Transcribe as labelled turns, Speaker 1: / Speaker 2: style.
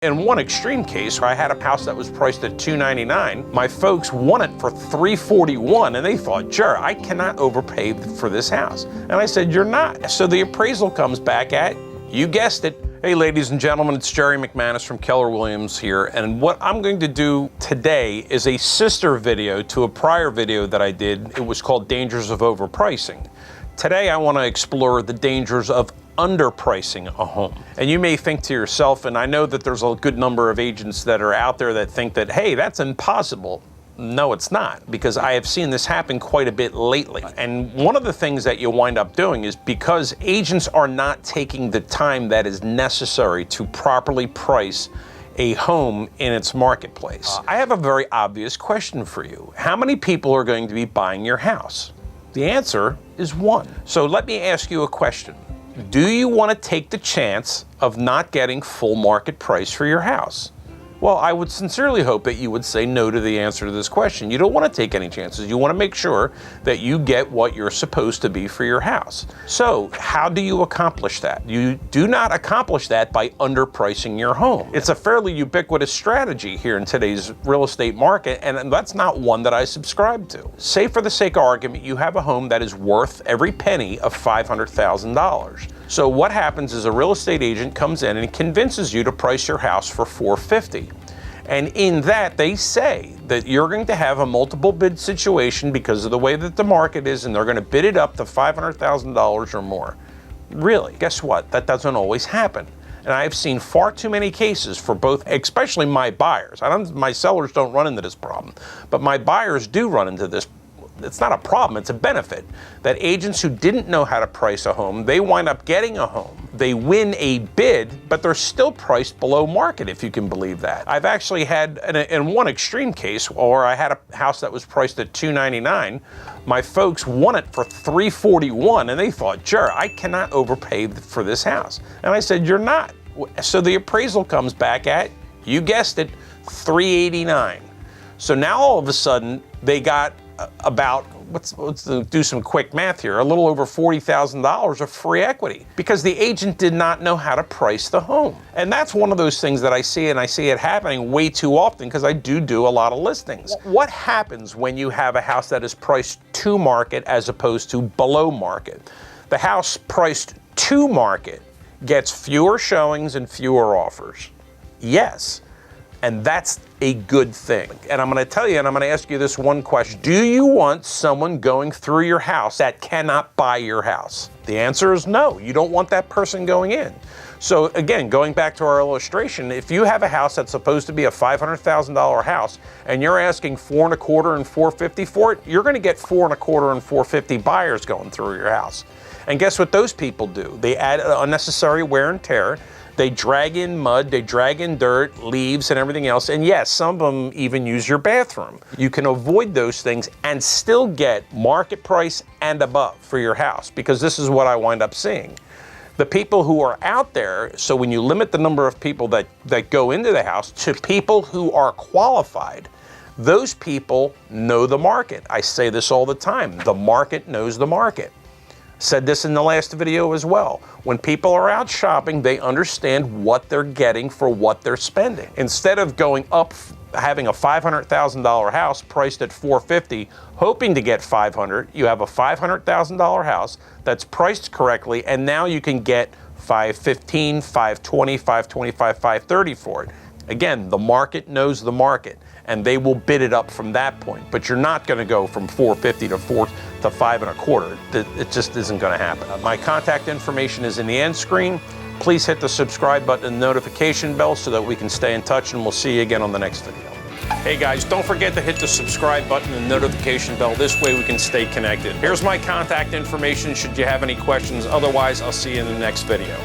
Speaker 1: In one extreme case, where I had a house that was priced at $299, my folks won it for $341, and they thought, sure, I cannot overpay for this house. And I said, you're not. So the appraisal comes back at, you guessed it. Hey, ladies and gentlemen, it's Jerry McManus from Keller Williams here, and what I'm going to do today is a sister video to a prior video that I did. It was called Dangers of Overpricing. Today, I want to explore the dangers of underpricing a home. And you may think to yourself, and I know that there's a good number of agents that are out there that think that, hey, that's impossible. No, it's not, because I have seen this happen quite a bit lately. And one of the things that you wind up doing is because agents are not taking the time that is necessary to properly price a home in its marketplace. I have a very obvious question for you. How many people are going to be buying your house? The answer is one. So let me ask you a question. Do you want to take the chance of not getting full market price for your house? Well, I would sincerely hope that you would say no to the answer to this question. You don't want to take any chances. You want to make sure that you get what you're supposed to be for your house. So how do you accomplish that? You do not accomplish that by underpricing your home. It's a fairly ubiquitous strategy here in today's real estate market, and that's not one that I subscribe to. Say for the sake of argument, you have a home that is worth every penny of $500,000. So what happens is a real estate agent comes in and convinces you to price your house for $450,000. And in that, they say that you're going to have a multiple bid situation because of the way that the market is, and they're going to bid it up to $500,000 or more. Really? Guess what? That doesn't always happen. And I've seen far too many cases for both, especially my buyers. My sellers don't run into this problem, but my buyers do run into this. It's not a problem, it's a benefit, that agents who didn't know how to price a home, they wind up getting a home. They win a bid, but they're still priced below market, if you can believe that. I've actually had, in one extreme case, where I had a house that was priced at $299, my folks won it for $341, and they thought, sure, I cannot overpay for this house. And I said, you're not. So the appraisal comes back at, you guessed it, $389. So now all of a sudden, they got about, let's do some quick math here, a little over $40,000 of free equity because the agent did not know how to price the home. And that's one of those things that I see, and I see it happening way too often because I do a lot of listings. What happens when you have a house that is priced to market as opposed to below market? The house priced to market gets fewer showings and fewer offers. Yes. And that's a good thing. And I'm going to tell you, and I'm going to ask you this one question. Do you want someone going through your house that cannot buy your house? The answer is no. You don't want that person going in. So again, going back to our illustration, if you have a house that's supposed to be a $500,000 house and you're asking $425 and $450 for it, you're going to get $425 and $450 buyers going through your house. And guess what those people do? They add unnecessary wear and tear. They drag in mud, they drag in dirt, leaves, and everything else. And yes, some of them even use your bathroom. You can avoid those things and still get market price and above for your house, because this is what I wind up seeing. The people who are out there, so when you limit the number of people that go into the house to people who are qualified, those people know the market. I say this all the time, the market knows the market. Said this in the last video as well. When people are out shopping, they understand what they're getting for what they're spending. Instead of going up, having a $500,000 house priced at $450,000, hoping to get $500,000, you have a $500,000 house that's priced correctly, and now you can get $515,000, $520,000, $525,000, $530,000 for it. Again, the market knows the market, and they will bid it up from that point. But you're not going to go from $450,000 to $525,000. It just isn't going to happen. My contact information is in the end screen. Please hit the subscribe button and notification bell so that we can stay in touch, and we'll see you again on the next video. Hey guys, don't forget to hit the subscribe button and notification bell. This way we can stay connected. Here's my contact information should you have any questions. Otherwise, I'll see you in the next video.